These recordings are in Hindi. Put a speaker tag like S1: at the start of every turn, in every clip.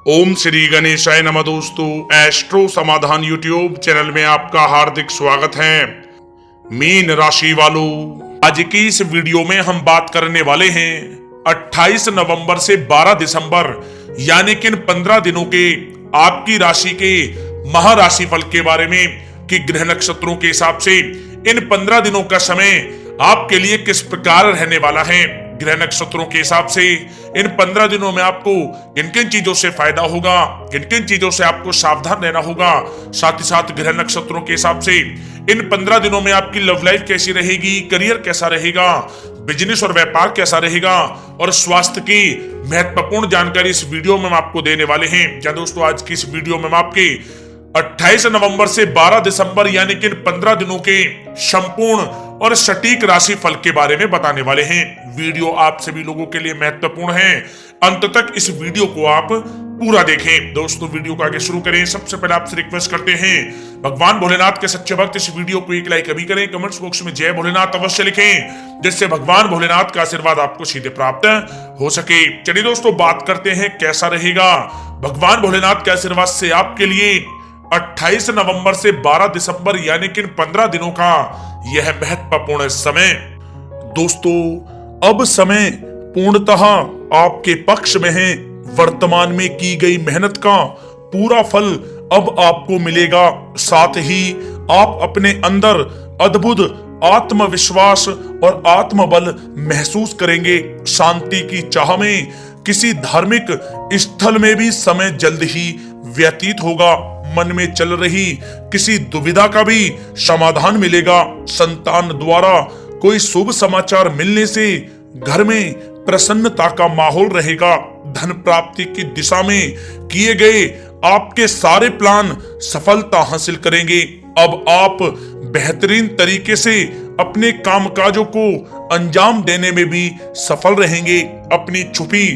S1: ओम श्री गणेशाय नमः। दोस्तों, एस्ट्रो समाधान यूट्यूब चैनल में आपका हार्दिक स्वागत है। मीन राशि वालों, आज की इस वीडियो में हम बात करने वाले हैं 28 नवंबर से 12 दिसंबर यानी कि इन 15 दिनों के आपकी राशि के महाराशि फल के बारे में कि ग्रह नक्षत्रों के हिसाब से इन 15 दिनों का समय आपके लिए किस प्रकार रहने वाला है। ग्रह नक्षत्रों के हिसाब से इन 15 दिनों में आपको किन किन चीजों से फायदा होगा, किन किन चीजों से आपको सावधान रहना होगा। साथ ही साथ ग्रह नक्षत्रों के हिसाब से इन 15 दिनों में आपकी लव लाइफ कैसी रहेगी, करियर कैसा रहेगा, बिजनेस और व्यापार कैसा रहेगा और स्वास्थ्य की महत्वपूर्ण जानकारी इस वीडियो में हम आपको देने वाले हैं। क्या दोस्तों, आज की इस वीडियो में हम आपके 28 नवंबर से 12 दिसंबर यानी कि इन 15 दिनों के संपूर्ण और सटीक राशि फल के बारे में बताने वाले हैं। वीडियो आप सभी लोगों के लिए महत्वपूर्ण है, अंत तक इस वीडियो को आप पूरा देखें। दोस्तों, वीडियो को आगे शुरू करें सबसे पहले आपसे रिक्वेस्ट करते हैं, भगवान भोलेनाथ के सच्चे भक्त इस वीडियो को एक लाइक अभी करें, कमेंट्स बॉक्स में जय भोलेनाथ अवश्य लिखें, जिससे भगवान भोलेनाथ का आशीर्वाद आपको सीधे प्राप्त हो सके। चलिए दोस्तों, बात करते हैं कैसा रहेगा भगवान भोलेनाथ के आशीर्वाद से आपके लिए 28 नवंबर से 12 दिसंबर यानी कि 15 दिनों का यह महत्वपूर्ण समय। दोस्तों, अब समय पूर्णतः आपके पक्ष में है। वर्तमान में की गई मेहनत का पूरा फल अब आपको मिलेगा। साथ ही आप अपने अंदर अद्भुत आत्मविश्वास और आत्मबल महसूस करेंगे। शांति की चाह में किसी धार्मिक स्थल में भी समय जल्द ही व्यतीत होगा। मन में चल रही किसी दुविधा का भी समाधान मिलेगा। संतान द्वारा कोई शुभ समाचार मिलने से घर में प्रसन्नता का माहौल रहेगा। धन प्राप्ति की दिशा में किए गए आपके सारे प्लान सफलता हासिल करेंगे। अब आप बेहतरीन तरीके से अपने कामकाजों को अंजाम देने में भी सफल रहेंगे। अपनी छुपी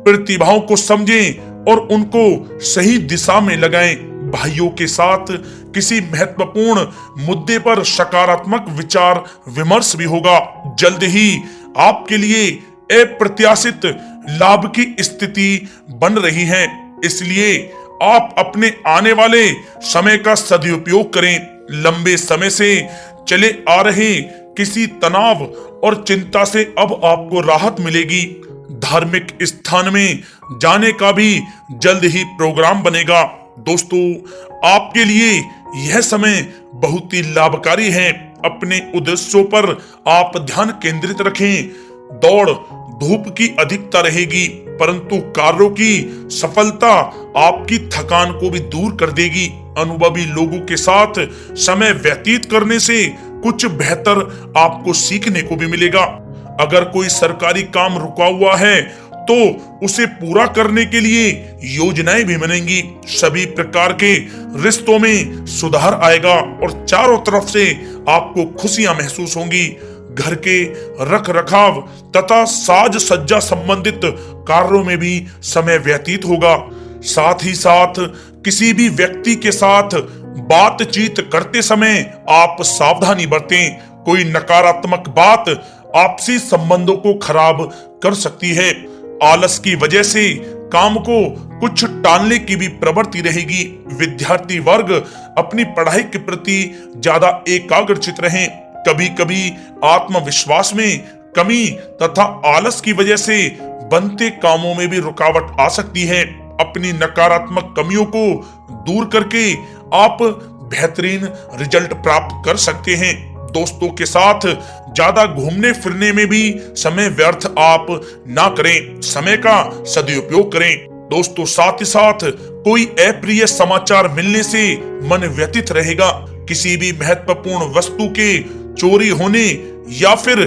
S1: प्रतिभाओं को समझें और उनको सही दिशा में लगाएं। भाइयों के साथ किसी महत्वपूर्ण मुद्दे पर सकारात्मक विचार विमर्श भी होगा। जल्द ही आपके लिए अप्रत्याशित लाभ की स्थिति बन रही है, इसलिए आप अपने आने वाले समय का सदुपयोग करें। लंबे समय से चले आ रहे किसी तनाव और चिंता से अब आपको राहत मिलेगी। धार्मिक स्थान में जाने का भी जल्द ही प्रोग्राम बनेगा। दोस्तों, आपके लिए यह समय बहुत ही लाभकारी है। अपने उद्देश्यों पर आप ध्यान केंद्रित रखें। दौड़ धूप की अधिकता रहेगी, परंतु कार्यों की सफलता आपकी थकान को भी दूर कर देगी। अनुभवी लोगों के साथ समय व्यतीत करने से कुछ बेहतर आपको सीखने को भी मिलेगा। अगर कोई सरकारी काम रुका हुआ है तो उसे पूरा करने के लिए योजनाएं भी बनेंगी। सभी प्रकार के रिश्तों में सुधार आएगा और चारों तरफ से आपको खुशियां महसूस होंगी। घर के रख रखाव तथा साज सज्जा संबंधित कार्यों में भी समय व्यतीत होगा। साथ ही साथ किसी भी व्यक्ति के साथ बातचीत करते समय आप सावधानी बरतें। कोई नकारात्मक बात आपसी संबंधों को खराब कर सकती है। आलस की वजह से काम को कुछ टालने की भी प्रवृत्ति रहेगी। विद्यार्थी वर्ग अपनी पढ़ाई के प्रति ज्यादा एकाग्रचित रहें। कभी कभी आत्मविश्वास में कमी तथा आलस की वजह से बनते कामों में भी रुकावट आ सकती है। अपनी नकारात्मक कमियों को दूर करके आप बेहतरीन रिजल्ट प्राप्त कर सकते हैं। दोस्तों के साथ ज्यादा घूमने फिरने में भी समय व्यर्थ आप ना करें, समय का सदुपयोग करें। दोस्तों, साथ ही साथ कोई अप्रिय समाचार मिलने से मन व्यथित रहेगा। किसी भी महत्वपूर्ण वस्तु के चोरी होने या फिर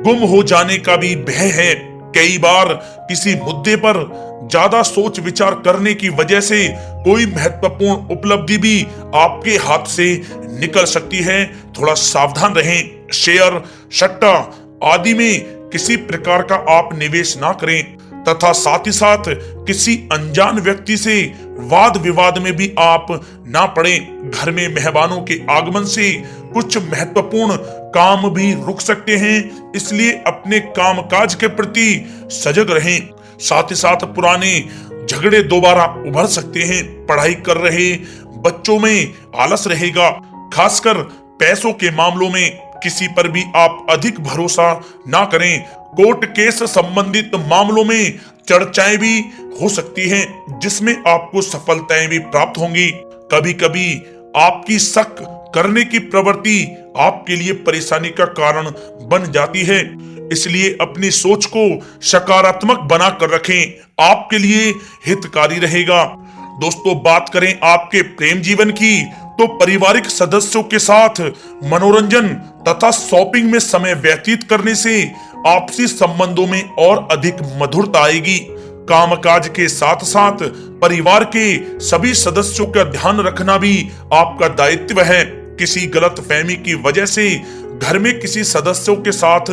S1: गुम हो जाने का भी भय है। कई बार किसी मुद्दे पर ज्यादा सोच विचार करने की वजह से कोई महत्वपूर्ण उपलब्धि भी आपके हाथ से निकल सकती है। थोड़ा सावधान रहें। शेयर सट्टा आदि में किसी प्रकार का आप निवेश ना करें तथा साथ ही साथ किसी अनजान व्यक्ति से वाद विवाद में भी आप ना पड़ें। घर में मेहमानों के आगमन से कुछ महत्वपूर्ण काम भी रुक सकते हैं, इसलिए अपने कामकाज के प्रति सजग रहें। साथ ही साथ पुराने झगड़े दोबारा उभर सकते हैं। पढ़ाई कर रहे बच्चों में आलस रहेगा। खासकर पैसों के मामलों में किसी पर भी आप अधिक भरोसा ना करें। कोर्ट केस संबंधित मामलों में चर्चाएं भी हो सकती हैं, जिसमें आपको सफलताएं भी प्राप्त होंगी। कभी कभी आपकी शक करने की प्रवृत्ति आपके लिए परेशानी का कारण बन जाती है, इसलिए अपनी सोच को सकारात्मक बनाकर रखें, आपके लिए हितकारी रहेगा। दोस्तों, बात करें आपके प्रेम जीवन की, तो पारिवारिक सदस्यों के साथ मनोरंजन तथा शॉपिंग में समय व्यतीत करने से आपसी संबंधों में और अधिक मधुरता आएगी। कामकाज के साथ साथ परिवार के सभी सदस्यों का ध्यान रखना भी आपका दायित्व है। किसी गलतफहमी की वजह से घर में किसी सदस्यों के साथ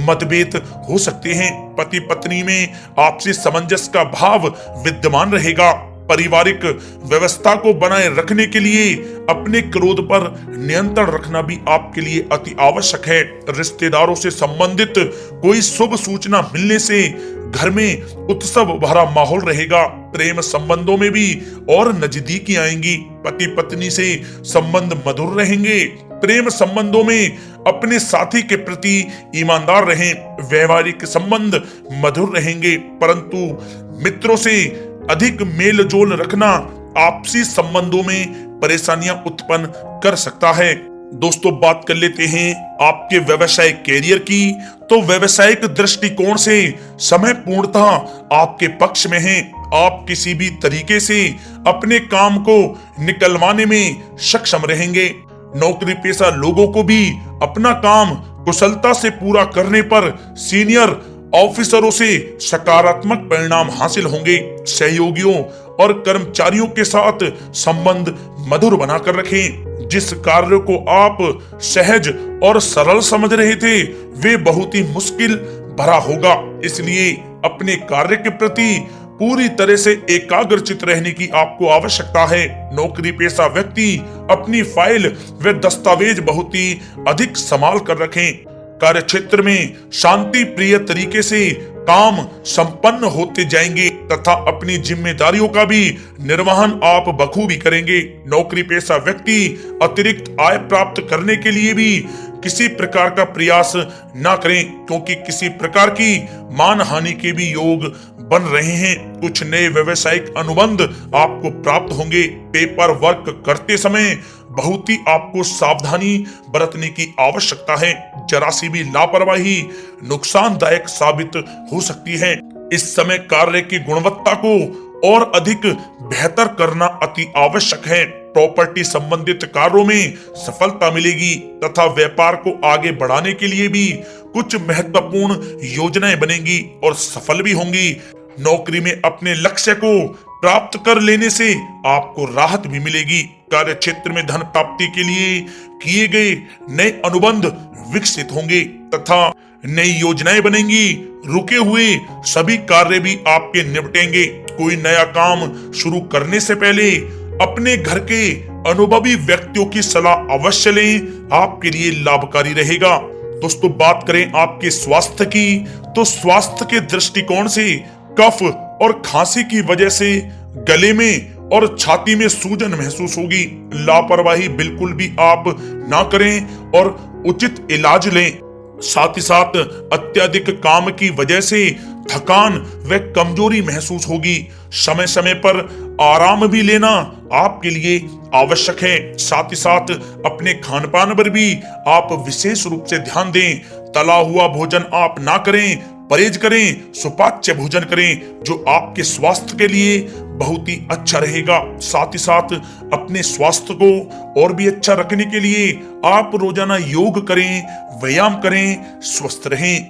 S1: मतभेद हो सकते हैं। पति पत्नी में आपसी सामंजस्य का भाव विद्यमान रहेगा। पारिवारिक व्यवस्था को बनाए रखने के लिए अपने क्रोध पर नियंत्रण रखना भी आपके लिए अति आवश्यक है। रिश्तेदारों से संबंधित कोई शुभ सूचना मिलने से घर में उत्सव भरा माहौल रहेगा। प्रेम संबंधों में भी और नजदीकी आएंगी। पति पत्नी से संबंध मधुर रहेंगे। प्रेम संबंधों में अपने साथी के प्रति ईमानदार रहें। वैवाहिक संबंध मधुर रहेंगे, परंतु मित्रों से अधिक मेल जोल रखना आपसी संबंधों में परेशानियां उत्पन्न कर सकता है। दोस्तों, बात कर लेते हैं आपके व्यवसायिक कैरियर की। तो व्यवसायिक दृष्टिकोण से समय पूर्णतः आपके पक्ष में है। आप किसी भी तरीके से अपने काम को निकलवाने में सक्षम रहेंगे। नौकरी पेशा लोगों को भी अपना काम कुशलता से पूरा करने पर सीनियर ऑफिसरों से सकारात्मक परिणाम हासिल होंगे। सहयोगियों और कर्मचारियों के साथ संबंध मधुर बनाकर रखें। जिस कार्य को आप सहज और सरल समझ रहे थे, वे बहुत ही मुश्किल भरा होगा। इसलिए अपने कार्य के प्रति पूरी तरह से एकाग्रचित रहने की आपको आवश्यकता है। नौकरी पेशा व्यक्ति अपनी फाइल व दस्तावेज बहुत ही अधिक संभाल कर रखें। कार्य क्षेत्र में शांति प्रिय तरीके से काम संपन्न होते जाएंगे तथा अपनी जिम्मेदारियों का भी निर्वहन आप बखूबी करेंगे। नौकरी पेशा व्यक्ति अतिरिक्त आय प्राप्त करने के लिए भी किसी प्रकार का प्रयास ना करें, क्योंकि किसी प्रकार की मान हानि के भी योग बन रहे हैं। कुछ नए व्यवसायिक अनुबंध आपको प्राप्त होंगे। पेपर वर्क करते समय बहुत ही आपको सावधानी बरतने की आवश्यकता है। जरा सी भी लापरवाही नुकसानदायक साबित हो सकती है। इस समय कार्य की गुणवत्ता को और अधिक बेहतर करना अति आवश्यक है। प्रॉपर्टी संबंधित कार्यों में सफलता मिलेगी तथा व्यापार को आगे बढ़ाने के लिए भी कुछ महत्वपूर्ण योजनाएं बनेंगी और सफल भी होंगी। नौकरी में अपने लक्ष्य को प्राप्त कर लेने से आपको राहत भी मिलेगी। कार्य क्षेत्र में धन प्राप्ति के लिए किए गए नए अनुबंध विकसित होंगे तथा नई योजनाएं बनेंगी। रुके हुए सभी कार्य भी आपके निपटेंगे। कोई नया काम शुरू करने से पहले अपने घर के अनुभवी व्यक्तियों की सलाह अवश्य लें, आपके लिए लाभकारी रहेगा। दोस्तों, बात करें आपके स्वास्थ्य की, तो स्वास्थ्य के दृष्टिकोण से कफ और खांसी की वजह से गले में और छाती में सूजन महसूस होगी। लापरवाही बिल्कुल भी आप ना करें और उचित इलाज लें। साथ ही साथ अत्यधिक काम की वजह से थकान व कमजोरी महसूस होगी। समय समय पर आराम भी लेना आपके लिए आवश्यक है। साथ ही साथ अपने खान पान पर भी आप विशेष रूप से ध्यान दें। तला हुआ भोजन आप ना करें, परहेज करें, सुपाच्य भोजन करें, जो आपके स्वास्थ्य के लिए बहुत ही अच्छा रहेगा। साथ ही साथ अपने स्वास्थ्य को और भी अच्छा रखने के लिए आप रोजाना योग करें, व्यायाम करें, स्वस्थ रहें।